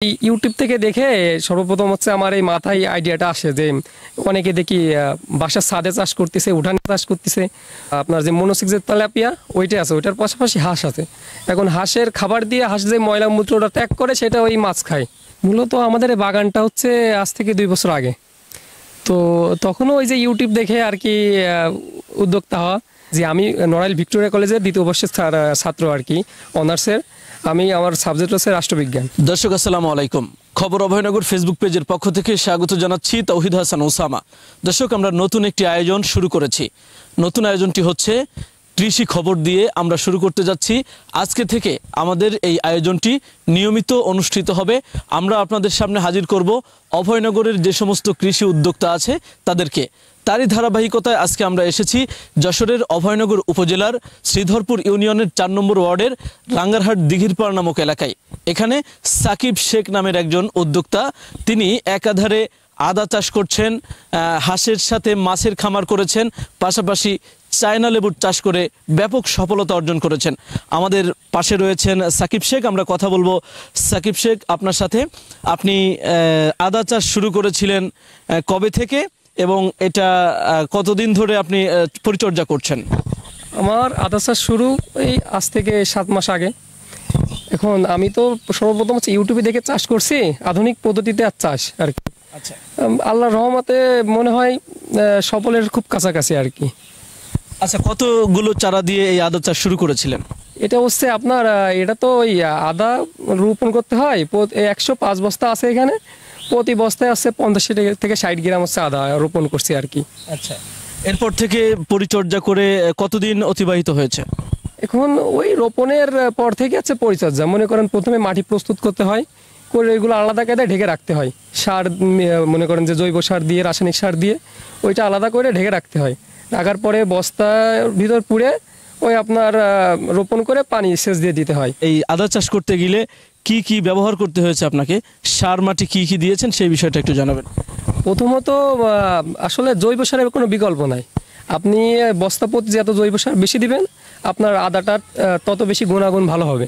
YouTube থেকে দেখে সর্বপ্রথম হচ্ছে আমার এই মাথায় আইডিয়াটা আসে যে অনেকে দেখি বাসার ছাদে চাষ করতেছে, উঠানে চাষ করতেছে। আপনার যে মনোসিক যে তেলাপিয়া ওইটা আছে, ওইটার পাশাপাশি হাঁস আছে। এখন হাঁসের খাবার দিয়ে হাঁস যে ময়লা মূত্রটা ত্যাগ করে সেটা ওই মাছ খায়। মূলত আমাদের এই বাগানটা হচ্ছে আজ থেকে 2 বছর আগে। তো তখনও ওই যে ইউটিউব দেখে আর কি উদ্যোক্তা হওয়া। যে আমি নড়াইল ভিক্টোরিয়া কলেজের 2য় বর্ষের ছাত্র আর কি, অনার্সের। আমার সাবজেক্ট হচ্ছে রাষ্ট্রবিজ্ঞান। দর্শক আসসালামু আলাইকুম। খবর অভয়নগর ফেসবুক পেজের পক্ষ থেকে স্বাগত জানাচ্ছি তৌহিদ হাসান ওসামা। দর্শক, আমরা নতুন একটি আয়োজন শুরু করেছি। নতুন আয়োজনটি হচ্ছে কৃষি খবর দিয়ে আমরা শুরু করতে যাচ্ছি। আজকে থেকে আমাদের এই আয়োজনটি নিয়মিত অনুষ্ঠিত হবে। আমরা আপনাদের সামনে হাজির করব অভয়নগরের যে সমস্ত কৃষি উদ্যোক্তা আছে তাদেরকে। তারই ধারাবাহিকতায় আজকে আমরা এসেছি যশোরের অভয়নগর উপজেলার শ্রীধরপুর ইউনিয়নের 4 নম্বর ওয়ার্ডের রাঙ্গারহাট দিঘিরপাড় নামক এলাকায়। এখানে সাকিব শেখ নামের একজন উদ্যোক্তা, তিনি একাধারে আদা চাষ করছেন, হাঁসের সাথে মাছের খামার করেছেন, পাশাপাশি চায়না লেবুর চাষ করে ব্যাপক সফলতা অর্জন করেছেন। আমাদের পাশে রয়েছেন সাকিব শেখ। আমরা কথা বলবো সাকিব শেখ আপনার সাথে। আপনি আদা চাষ শুরু করেছিলেন কবে থেকে এবং এটা কতদিন ধরে আপনি পরিচর্যা করছেন? আমার আদা চাষ শুরু এই আজ থেকে 7 মাস আগে। এখন আমি তো সর্বপ্রথম হচ্ছে ইউটিউবে দেখে চাষ করছি, আধুনিক পদ্ধতিতে আর চাষ আর কি। আচ্ছা, আল্লাহর রহমতে মনে হয় সফলের খুব কাছাকাছি আর কি। আচ্ছা, কতগুলো চারা দিয়ে এই আদা চাষ শুরু করেছিলেন? এটা হচ্ছে আপনার এটা তো ওই আদা রোপণ করতে হয়। 105 বস্তা আছে এখানে, প্রতি বস্তায় আছে 50 থেকে 60 গ্রাম হচ্ছে আদা রোপণ করছি আর কি। আচ্ছা, এরপর থেকে পরিচর্যা করে কতদিন অতিবাহিত হয়েছে? এখন ওই রোপণের পর থেকে আছে পরিচর্যা। মনে করেন প্রথমে মাটি প্রস্তুত করতে হয়, করে এগুলো আলাদা কায়দায় ঢেকে রাখতে হয়। সার মনে করেন যে জৈব সার দিয়ে, রাসায়নিক সার দিয়ে ওইটা আলাদা করে ঢেকে রাখতে হয়। রাখার পরে বস্তার ভিতর পুড়ে ওই আপনার রোপণ করে পানি সেচ দিয়ে দিতে হয়। এই আদা চাষ করতে গেলে কি কি ব্যবহার করতে হয়েছে আপনাকে? সার মাটি কি কি দিয়েছেন সেই বিষয়টা একটু জানাবেন। প্রথমত আসলে জৈব সারের কোনো বিকল্প নাই। আপনি বস্তা প্রতি যত জৈব সার বেশি দিবেন, আপনার আদাটার তত বেশি গুণাগুণ ভালো হবে।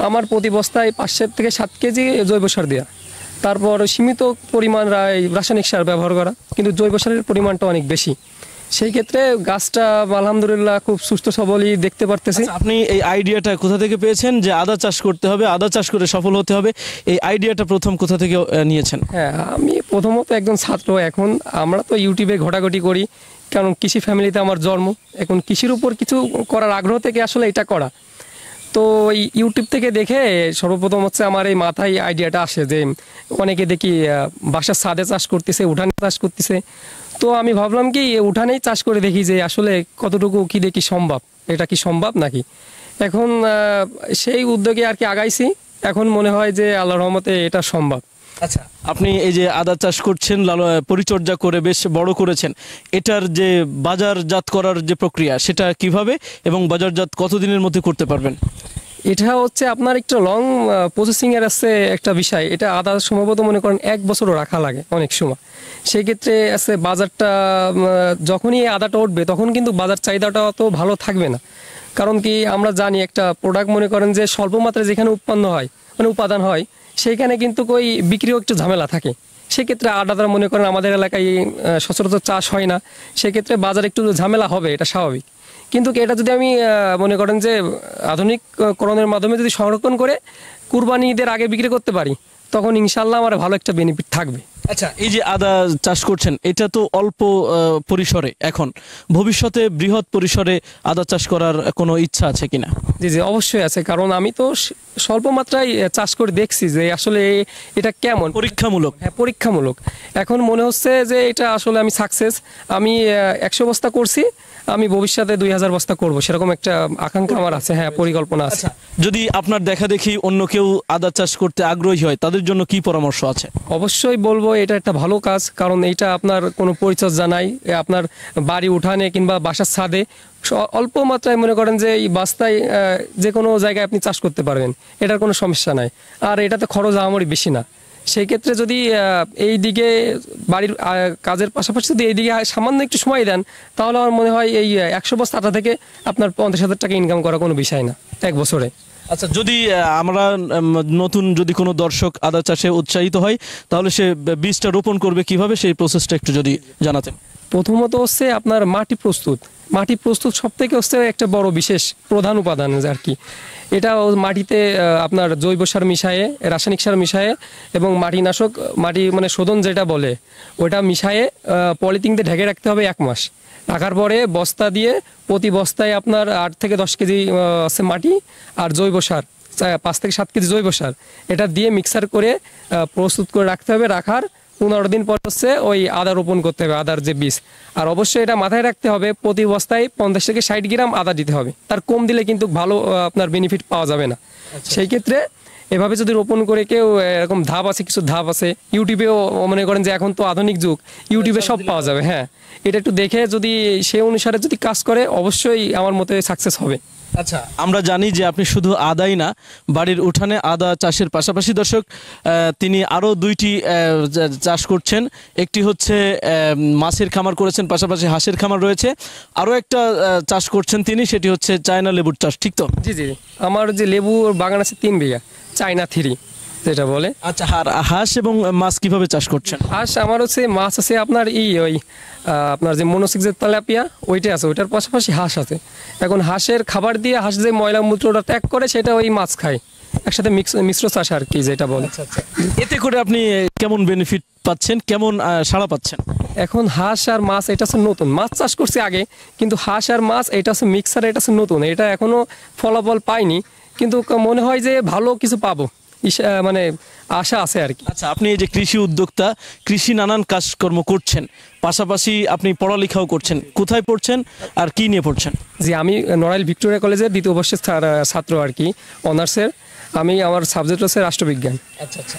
আমার প্রতি বস্তায় 5 থেকে 7 কেজি জৈব সার দেওয়া, তারপর সীমিত পরিমাণ রাসায়নিক সার ব্যবহার করা, কিন্তু জৈব সারের পরিমাণটা অনেক বেশি। সেই ক্ষেত্রে গাছটা আলহামদুলিল্লাহ খুব সুস্থ সবলই দেখতে পারতেছি। আপনি এই আইডিয়াটা কোথা থেকে পেয়েছেন যে আদা চাষ করতে হবে, আদা চাষ করে সফল হতে হবে? এই আইডিয়াটা প্রথম কোথা থেকে নিয়েছেন? হ্যাঁ, আমি প্রথমত একজন ছাত্র। এখন আমরা তো ইউটিউবে ঘটাঘটি করি, কারণ কৃষি ফ্যামিলিতে আমার জন্ম। এখন কৃষির উপর কিছু করার আগ্রহ থেকে আসলে এটা করা। তো ইউটিউব থেকে দেখে সর্বপ্রথম হচ্ছে আমার এই মাথায় আইডিয়াটা আসে যে অনেকে দেখি বাসার ছাদে চাষ করতেছে, উঠানে চাষ করতেছে। তো আমি ভাবলাম কি উঠানেই চাষ করে দেখি যে আসলে কতটুকু কি দেখি সম্ভব, এটা কি সম্ভব নাকি। এখন সেই উদ্যোগে আর কি আগাইছি। এখন মনে হয় যে আল্লাহর রহমতে এটা সম্ভব। আচ্ছা, আপনি এই যে আদা চাষ করছেন, পরিচর্যা করে বেশ বড় করেছেন, এটার যে বাজারজাত করার যে প্রক্রিয়া সেটা কিভাবে এবং বাজারজাত কতদিনের মধ্যে করতে পারবেন? এটা হচ্ছে আপনার একটু লং প্রসেসিং এর আছে একটা বিষয়। এটা আদা সম্ভবত মনে করেন 1 বছরও রাখা লাগে অনেক সময়। সেই ক্ষেত্রে আছে বাজারটা যখনই আদাটা উঠবে তখন কিন্তু বাজার চাহিদাটা অত ভালো থাকবে না। কারণ কি আমরা জানি একটা প্রোডাক্ট মনে করেন যে স্বল্প মাত্রায় যেখানে উৎপন্ন হয়, মানে উপাদান হয়, সেইখানে কিন্তু ওই বিক্রিও একটু ঝামেলা থাকে। সেক্ষেত্রে আদাটা মনে করেন আমাদের এলাকায় সচরাচর চাষ হয় না। সেক্ষেত্রে বাজার একটু ঝামেলা হবে, এটা স্বাভাবিক। কিন্তু এটা যদি আমি মনে করেন যে আধুনিকরণের মাধ্যমে যদি সংরক্ষণ করে কুরবানি ঈদের আগে বিক্রি করতে পারি, তখন ইনশাল্লাহ আমার ভালো একটা বেনিফিট থাকবে। আচ্ছা, এই যে আদা চাষ করছেন এটা তো অল্প পরিসরে, এখন ভবিষ্যতে বৃহৎ পরিসরে আদা চাষ করার কোনো ইচ্ছা আছে কিনা? জি জি, অবশ্যই আছে। কারণ আমি তো স্বল্প মাত্রায় চাষ করে দেখছি যে আসলে এটা কেমন। পরীক্ষামূলক? হ্যাঁ, পরীক্ষামূলক। এখন মনে হচ্ছে যে এটা আসলে আমি সাকসেস। আমি 100 বস্তা করছি, আমি ভবিষ্যতে 2000 বস্তা করব, সেরকম একটা আকাঙ্ক্ষা আমার আছে। হ্যাঁ, পরিকল্পনা আছে। যদি আপনার দেখা দেখি অন্য কেউ আদা চাষ করতে আগ্রহী হয়, তাদের জন্য কি পরামর্শ আছে? অবশ্যই বলবো এটা একটা ভালো কাজ। কারণ এইটা আপনার কোনো পরিচর্যা নাই, আপনার বাড়ি উঠানে কিংবা বাসার ছাদে অল্প মাত্রায় মনে করেন যে এই বাস্তায় যে কোনো জায়গায় আপনি চাষ করতে পারবেন, এটার কোনো সমস্যা নাই। আর এটাতে খরচ আমারই বেশি না। সেই ক্ষেত্রে যদি এই দিকে বাড়ির কাজের পাশাপাশি যদি এই দিকে সামান্য একটু সময় দেন, তাহলে আমার মনে হয় এই 100 বস্তা আটা থেকে আপনার 50,000 টাকা ইনকাম করা কোনো বিষয় না 1 বছরে। আচ্ছা, যদি আমরা নতুন যদি কোনো দর্শক আদা চাষে উৎসাহিত হয় তাহলে সে বীজটা রোপণ করবে কিভাবে, সেই প্রসেসটা একটু যদি জানাতেন। প্রথমত হচ্ছে আপনার মাটি প্রস্তুত সব থেকে হচ্ছে একটা বড় বিশেষ প্রধান উপাদান আর কি। এটা মাটিতে আপনার জৈব সার মিশায়ে, রাসায়নিক সার মিশায়ে এবং মাটি মানে শোধন যেটা বলে ওটা মিশায়ে পলিথিন দিয়ে ঢেকে রাখতে হবে 1 মাস। রাখার পরে বস্তা দিয়ে প্রতি বস্তায় আপনার 8 থেকে 10 কেজি আছে মাটি আর জৈব সার 5 থেকে 7 কেজি জৈব সার, এটা দিয়ে মিক্সার করে প্রস্তুত করে রাখতে হবে। রাখার 15 দিন পর হচ্ছে ওই আদা রোপণ করতে হবে, আদার যে বীজ। আর অবশ্যই এটা মাথায় রাখতে হবে প্রতি বস্তায় 50 থেকে 60 গ্রাম আদা দিতে হবে, তার কম দিলে কিন্তু ভালো আপনার বেনিফিট পাওয়া যাবে না। সেই ক্ষেত্রে এভাবে যদি রোপণ করে কেউ, এরকম কিছু ধাপ আছে ইউটিউবেও, মনে করেন যে এখন তো আধুনিক যুগ, ইউটিউবে সব পাওয়া যাবে। হ্যাঁ, এটা একটু দেখে যদি সে অনুসারে যদি কাজ করে অবশ্যই আমার মতে সাকসেস হবে। আচ্ছা, আমরা জানি যে আপনি শুধু আদাই না, বাড়ির উঠানে আদা চাষের পাশাপাশি দর্শক তিনি আরও 2টি চাষ করছেন। একটি হচ্ছে মাছের খামার করেছেন, পাশাপাশি হাঁসের খামার রয়েছে। আরও একটা চাষ করছেন তিনি, সেটি হচ্ছে চায়না লেবুর চাষ, ঠিক তো? জি জি, আমার যে লেবু বাগান আছে 3 বিঘা, চায়না 3 যেটা বলে। আচ্ছা, হাঁস এবং মাছ কিভাবে চাষ করছেন? হাঁস আমার হচ্ছে, মাছ আছে আপনার ওই আপনার যে মনোসিক যে তেলাপিয়া ওইটা আছে, ওইটার পাশাপাশি হাঁস আছে। এখন হাঁসের খাবার দিয়ে হাঁস যে ময়লা মূত্রটা ত্যাগ করে সেটা ওই মাছ খায়, একসাথে মিশ্র চাষ আর কি যেটা বলে। এতে করে আপনি কেমন বেনিফিট পাচ্ছেন, কেমন সাড়া পাচ্ছেন? এখন হাঁস আর মাছ এটা হচ্ছে নতুন, মাছ চাষ করছি আগে, কিন্তু হাঁস আর মাছ এটা হচ্ছে মিক্সার, এটা হচ্ছে নতুন, এটা এখনো ফলাফল পাইনি, কিন্তু মনে হয় যে ভালো কিছু পাবো, মানে আশা আছে আর কি। আচ্ছা, আপনি এই যে কৃষি উদ্যোক্তা, কৃষি নানান কাজকর্ম করছেন, পাশাপাশি আপনি পড়ালেখাও করছেন, কোথায় পড়ছেন আর কি নিয়ে পড়ছেন? জি, আমি নড়াইল ভিক্টোরিয়া কলেজের 2য় বর্ষের ছাত্র আর কি, অনার্সের। আমার সাবজেক্ট হচ্ছে রাষ্ট্রবিজ্ঞান। আচ্ছা আচ্ছা,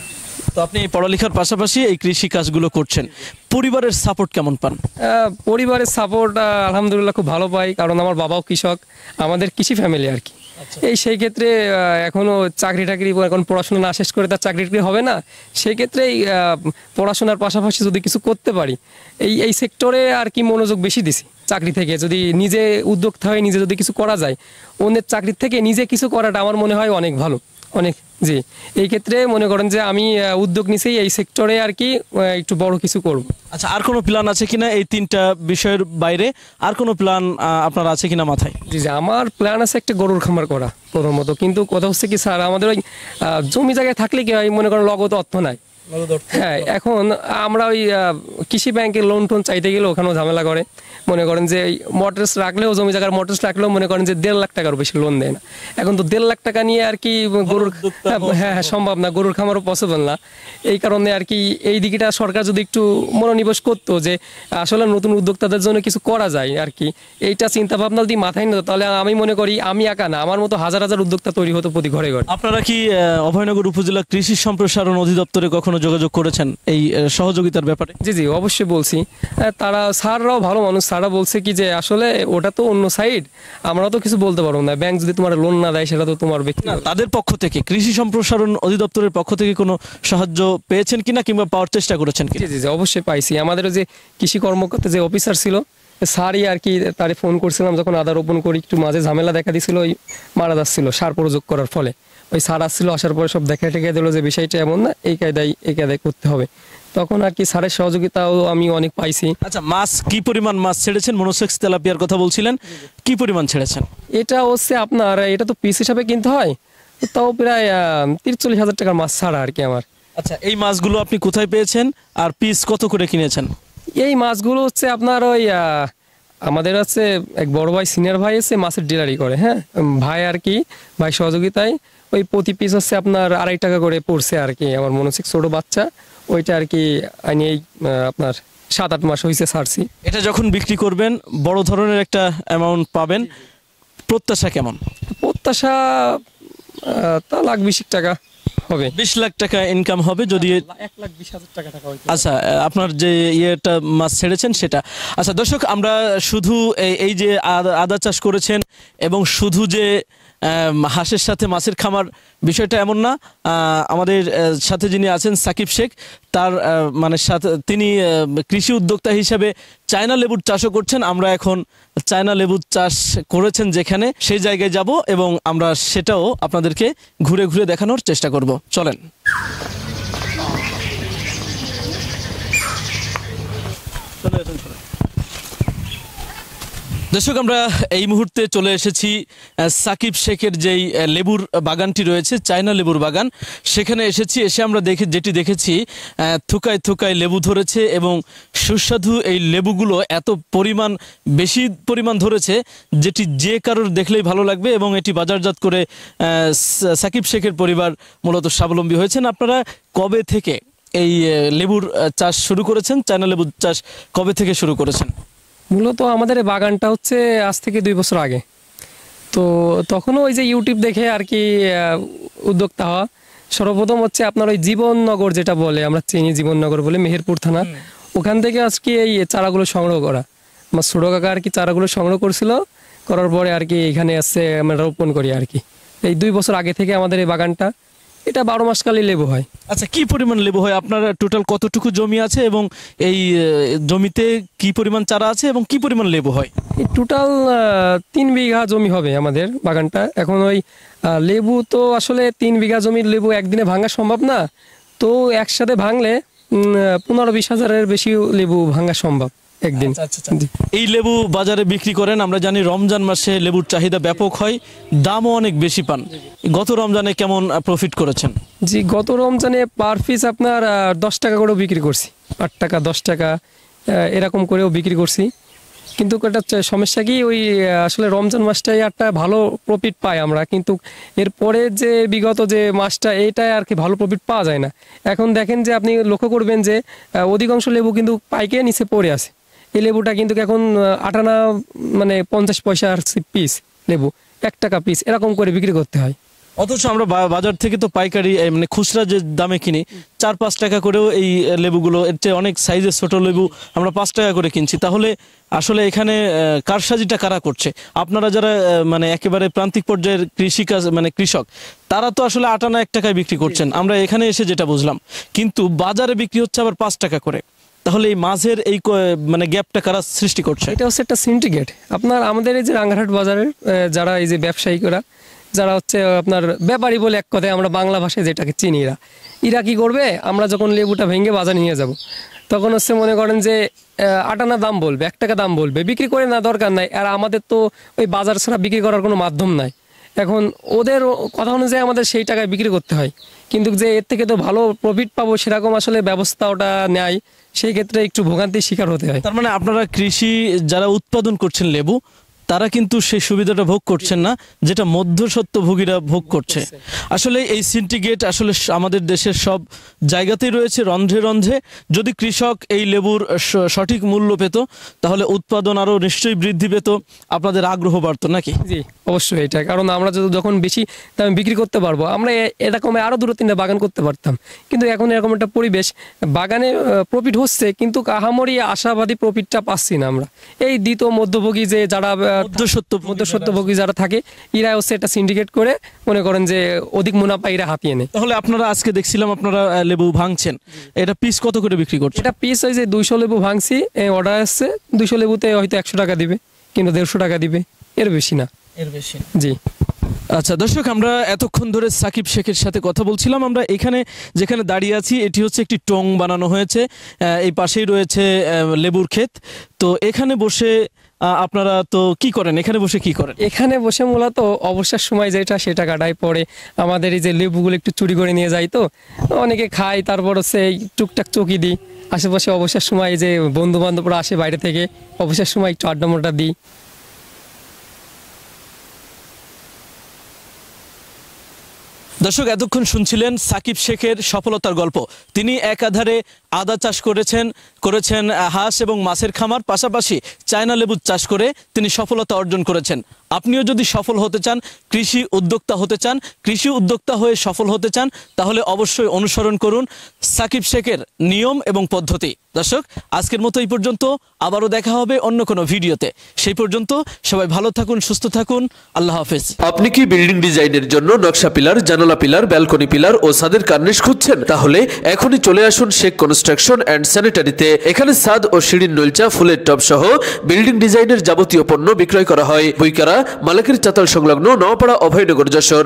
তো আপনি পড়ালেখার পাশাপাশি এই কৃষি কাজগুলো করছেন, পরিবারের সাপোর্ট কেমন পান? পরিবারের সাপোর্ট আলহামদুলিল্লাহ খুব ভালো পাই, কারণ আমার বাবাও কৃষক, আমাদের কৃষি ফ্যামিলি আর কি। সেই ক্ষেত্রে এখনো চাকরি এখন পড়াশোনা না শেষ করে তার চাকরি হবে না, সেই ক্ষেত্রে পড়াশোনার পাশাপাশি যদি কিছু করতে পারি, এই সেক্টরে আর কি মনোযোগ বেশি দিছি। চাকরি থেকে যদি নিজে উদ্যোক্তা হয়ে নিজে যদি কিছু করা যায়, অন্যের চাকরির থেকে নিজে কিছু করাটা আমার মনে হয় অনেক ভালো, অনেক। জি, এই ক্ষেত্রে মনে করেন যে আমি উদ্যোগ নিছি এই সেক্টরে আর কি একটু বড় কিছু করব। আচ্ছা, আর কোনো প্ল্যান আছে কিনা এই 3টা বিষয়ের বাইরে? আর কোনো প্ল্যান আপনার আছে কিনা মাথায়? জি জি, আমার প্ল্যান আছে একটা গরুর খামার করা প্রথমত, কিন্তু কথা হচ্ছে কি স্যার, আমাদের ওই জমি জায়গায় থাকলে কি হয়, মনে করেন নগদ অর্থ নাই। হ্যাঁ, এখন আমরা ওই কৃষি ব্যাংকে লোন টোন চাইতে গেলে ওখানেও ঝামেলা করে। মনে করেন যে মোটরস রাখলেও, জমি জায়গার মোটরস রাখলেও মনে করেন যে 1.5 লাখ টাকার বেশি লোন দেয় না। এখন তো 1.5 লাখ টাকা নিয়ে আর কি গরুর, হ্যাঁ সম্ভব না, গরুর খামারও পসিবল না। এই কারণে আর কি এই দিকটা সরকার যদি একটু মনোনিবেশ করতো যে আসলে নতুন উদ্যোক্তাদের জন্য কিছু করা যায় আর কি, এইটা চিন্তা ভাবনা যদি মাথায় নিত, তাহলে আমি মনে করি আমি একা না, আমার মতো হাজার হাজার উদ্যোক্তা তৈরি হতো প্রতি ঘরে ঘরে। আপনারা কি অভয়নগর উপজেলা কৃষি সম্প্রসারণ অধিদপ্তরে কখনো যোগাযোগ করেছেন এই সহযোগিতার ব্যাপারে? জি জি, অবশ্যই বলছি। তারা স্যাররাও ভালো মানুষ, স্যাররা বলছে কি যে আসলে ওটা তো অন্য সাইড, আমরা তো কিছু বলতে পারবো না, ব্যাংক যদি তোমার লোন না দেয় সেটা তো তোমার ব্যক্তি। তাদের পক্ষ থেকে, কৃষি সম্প্রসারণ অধিদপ্তরের পক্ষ থেকে কোনো সাহায্য পেয়েছেন কিনা, কিংবা পাওয়ার চেষ্টা করেছেন কিনা? জি জি জি, অবশ্যই পাইছি। আমাদের যে কৃষি কর্মকর্তা যে অফিসার ছিল স্যারই আর কি, তারে ফোন করছিলাম যখন আদা রোপণ করি, একটু মাঝে ঝামেলা দেখা দিছিল, ওই মারা যাচ্ছিল সার প্রয়োগ করার ফলে। ওই স্যার আসছিল, আসার পরে সব দেখা টেকে দিল যে বিষয়টা এমন না, এই কায়দায় করতে হবে। তখন আর কি স্যারের সহযোগিতাও আমি অনেক পাইছি। আচ্ছা, মাছ কি পরিমাণ মাছ ছেড়েছেন? মনোসেক্স তেলাপিয়ার কথা বলছিলেন, কি পরিমাণ ছেড়েছেন? এটা হচ্ছে আপনার, এটা তো পিস হিসাবে কিনতে হয়, তাও প্রায় 43,000 টাকার মাছ ছাড়া আর কি আমার। আচ্ছা, এই মাছগুলো আপনি কোথায় পেয়েছেন আর পিস কত করে কিনেছেন? এই মাছগুলো হচ্ছে আপনার ওই আমাদের হচ্ছে এক বড় ভাই, সিনিয়র ভাই আছে, মাছের ডিলারি করে। হ্যাঁ, ভাই আর কি, ভাই সহযোগিতায় ওই প্রতি পিস হচ্ছে আপনার 2.5 টাকা করে পড়ছে আর কি। আমার মনে হচ্ছে ছোট বাচ্চা ওইটা আর কি আনি, এই আপনার 7-8 মাস হয়েছে ছাড়ছি। এটা যখন বিক্রি করবেন বড় ধরনের একটা অ্যামাউন্ট পাবেন, প্রত্যাশা কেমন? প্রত্যাশা তা 1,20,000 টাকা হবে, 20 লাখ টাকা ইনকাম হবে যদি। 1,20,000 টাকা আচ্ছা, আপনার যে ইয়েটা মাছ ছেড়েছেন সেটা। আচ্ছা দর্শক, আমরা শুধু এই যে আদা চাষ করেছেন এবং শুধু যে হাঁসের সাথে মাছের খামার বিষয়টা এমন না। আমাদের সাথে যিনি আছেন সাকিব শেখ, তার মানে সাথে তিনি কৃষি উদ্যোক্তা হিসেবে চায়না লেবুর চাষও করছেন। আমরা এখন চায়না লেবুর চাষ করেছেন যেখানে, সেই জায়গায় যাব এবং আমরা সেটাও আপনাদেরকে ঘুরে ঘুরে দেখানোর চেষ্টা করব। চলেন। দর্শক, আমরা এই মুহূর্তে চলে এসেছি সাকিব শেখের যেই লেবুর বাগানটি রয়েছে, চায়না লেবুর বাগান, সেখানে এসেছি। এসে আমরা যেটি দেখেছি, থুকায় থুকায় লেবু ধরেছে এবং সুস্বাদু এই লেবুগুলো এত বেশি পরিমাণ ধরেছে যেটি যে কারোর দেখলেই ভালো লাগবে এবং এটি বাজারজাত করে সাকিব শেখের পরিবার মূলত স্বাবলম্বী হয়েছেন। আপনারা কবে থেকে এই লেবুর চাষ শুরু করেছেন? চায়না লেবুর চাষ কবে থেকে শুরু করেছেন? মূলত আমাদের এই বাগানটা হচ্ছে আজ থেকে 2 বছর আগে। তো তখনও ওই যে ইউটিউব দেখে আর কি উদ্যোক্তা হওয়া। সর্বপ্রথম হচ্ছে আপনার ওই জীবননগর, যেটা বলে আমরা চিনি জীবননগর বলে, মেহেরপুর থানা, ওখান থেকে আজকে এই চারাগুলো সংগ্রহ করা। আমার ছোটো কাকা আর কি চারাগুলো সংগ্রহ করছিল, করার পরে আর কি এখানে আসছে আমরা রোপণ করি আর কি। এই 2 বছর আগে থেকে আমাদের এই বাগানটা, এটা 12 মাসকালই লেবু হয়। আচ্ছা, কি পরিমাণ লেবু হয়? আপনার টোটাল কতটুকু জমি আছে এবং এই জমিতে কি পরিমাণ চারা আছে এবং কি পরিমাণ লেবু হয়? এই টোটাল 3 বিঘা জমি হবে আমাদের বাগানটা। এখন ওই লেবু তো আসলে 3 বিঘা জমির লেবু একদিনে ভাঙা সম্ভব না, তো একসাথে ভাঙলে 15-20 হাজারের বেশি লেবু ভাঙা সম্ভব একদিন। জি। এই লেবু বাজারে বিক্রি করেন, আমরা জানি রমজান মাসে লেবুর চাহিদা ব্যাপক হয়, দামও অনেক বেশি পান। গত রমজানে কেমন প্রফিট করেছেন? জি, গত রমজানে পার পিস আপনার 10 টাকা করেও বিক্রি করছি, 8 টাকা 10 টাকা এরকম করেও বিক্রি করছি। কিন্তু একটা সমস্যা কি, ওই আসলে রমজান মাসটাই একটা ভালো প্রফিট পাই আমরা, কিন্তু এরপরে যে বিগত যে মাসটা, এইটাই আর কি ভালো প্রফিট পাওয়া যায় না। এখন দেখেন যে আপনি লক্ষ্য করবেন যে অধিকাংশ লেবু কিন্তু পাইকে নিচে পড়ে আছে। এই লেবুটা কিন্তু এখন 8 আনা মানে 50 পয়সার পিস লেবু, 1 টাকা পিস এরকম করে বিক্রি করতে হয়। অথচ আমরা বাজার থেকে তো পাইকারি মানে খুচরা যে দামে কিনি 4-5 টাকা করেও এই লেবুগুলো, এর চেয়ে অনেক সাইজের ছোট লেবু আমরা 5 টাকা করে কিনছি। তাহলে আসলে এখানে কারসাজিটা কারা করছে? আপনারা যারা মানে একেবারে প্রান্তিক পর্যায়ের কৃষিকাজ মানে কৃষক, তারা তো আসলে 8 আনা 1 টাকায় বিক্রি করছেন, আমরা এখানে এসে যেটা বুঝলাম। কিন্তু বাজারে বিক্রি হচ্ছে আবার 5 টাকা করে। তাহলে এই মাঝের এই মানে গ্যাপটা কারা সৃষ্টি করছে? এটা হচ্ছে একটা সিন্ডিকেট। আপনার আমাদের এই যে রাঙ্গারহাট বাজারের যারা এই যে ব্যবসায়িকরা, যারা হচ্ছে আপনার ব্যাপারী বলে এক কথায় আমরা বাংলা ভাষায় যেটাকে চিনি, এরা কি করবে, আমরা যখন লেবুটা ভেঙে বাজারে নিয়ে যাব, তখন হচ্ছে মনে করেন যে 8 আনা দাম বলবে, 1 টাকা দাম বলবে, বিক্রি করে না দরকার নাই। আর আমাদের তো ওই বাজার ছাড়া বিক্রি করার কোনো মাধ্যম নাই। এখন ওদের কথা অনুযায়ী আমাদের সেই টাকায় বিক্রি করতে হয়, কিন্তু যে এর থেকে তো ভালো প্রফিট পাবো সেরকম আসলে ব্যবস্থা ওটা নেয়, সেই ক্ষেত্রে একটু ভোগান্তির শিকার হতে হয়। তার মানে আপনারা কৃষি যারা উৎপাদন করছেন লেবু, তারা কিন্তু সেই সুবিধাটা ভোগ করছেন না যেটা মধ্যস্বত্বভোগীরা ভোগ করছে। আসলে এই সিন্ডিকেট আসলে আমাদের দেশের সব জায়গাতেই রয়েছে, রন্ধ্রে রন্ধ্রে। যদি কৃষক এই লেবুর সঠিক মূল্য পেত, তাহলে উৎপাদন আরও নিশ্চয়ই বৃদ্ধি পেত, আপনাদের আগ্রহ বাড়তো নাকি? জি, অবশ্যই এটা, কারণ আমরা যখন বেশি দামে বিক্রি করতে পারবো, আমরা এরকম আরও 2-3টা বাগান করতে পারতাম। কিন্তু এখন এরকম একটা পরিবেশ, বাগানে প্রফিট হচ্ছে কিন্তু আহামরি আশাবাদী প্রফিটটা পাচ্ছি না আমরা। এই দ্বিতীয় মধ্যভোগী যে যারা মধ্যস্বত্বভোগী যারা থাকে, এরা হচ্ছে একটা সিন্ডিকেট করে মনে করেন যে অধিক মুনাফা এরা হাতিয়ে নেয়। তাহলে আপনারা আজকে দেখছিলাম আপনারা লেবু ভাঙছেন, এটা পিস কত করে বিক্রি করছেন? এটা পিস ওই যে 200 লেবু ভাঙছি, অর্ডার আসছে 200 লেবুতে হয়তো 100 টাকা দিবে, কিন্তু 150 টাকা দিবে, এর বেশি না। এর বেশি? জি। আচ্ছা দর্শক, আমরা এতক্ষণ ধরে সাকিব শেখের সাথে কথা বলছিলাম। আমরা এখানে যেখানে দাঁড়িয়ে আছি, এটি হচ্ছে একটি টং বানানো হয়েছে, এই পাশেই রয়েছে লেবুর ক্ষেত। তো এখানে বসে আপনারা তো কি করেন? এখানে বসে কি করেন? এখানে বসে মূলত অবসর সময় যেটা সেটা কাটাই। পড়ে আমাদের এই যে লেবুগুলো একটু চুরি করে নিয়ে যাই, তো অনেকে খায়, তারপর হচ্ছে এই টুকটাক চকি দিই আশেপাশে। অবসর সময় যে বন্ধু বান্ধবরা আসে বাইরে থেকে, অবসর সময় একটু আড্ডা মোড্ডা দিই। দর্শক, এতক্ষণ শুনছিলেন সাকিব শেখের সফলতার গল্প। তিনি একাধারে আদা চাষ করেছেন হাঁস এবং মাছের খামার, পাশাপাশি চায়না লেবু চাষ করে তিনি সফলতা অর্জন করেছেন। আপনিও যদি সফল হতে চান, কৃষি উদ্যোক্তা হতে চান, কৃষি উদ্যোক্তা হয়ে সফল হতে চান, তাহলে অবশ্যই অনুসরণ করুন সাকিব শেখের নিয়ম এবং পদ্ধতি। দর্শক আজকের মতো এই পর্যন্ত, আবারও দেখা হবে অন্য কোনো ভিডিওতে। সেই পর্যন্ত সবাই ভালো থাকুন, সুস্থ থাকুন, আল্লাহ হাফেজ। আপনি কি বিল্ডিং ডিজাইনের জন্য নকশা পিলার, জানালা পিলার, ব্যালকনি পিলার ও ছাদের কার্নিশ খুঁজছেন? তাহলে এখনই চলে আসুন শেখ কনস্ট্রাকশন অ্যান্ড স্যানিটারিতে। এখানে ছাদ ও সিঁড়ির নলচা, ফুলের টব সহ বিল্ডিং ডিজাইনের যাবতীয় পণ্য বিক্রয় করা হয়। বইকারা মালিকের চাতাল সংলগ্ন নওয়াপাড়া, অভয়নগর, যশোর।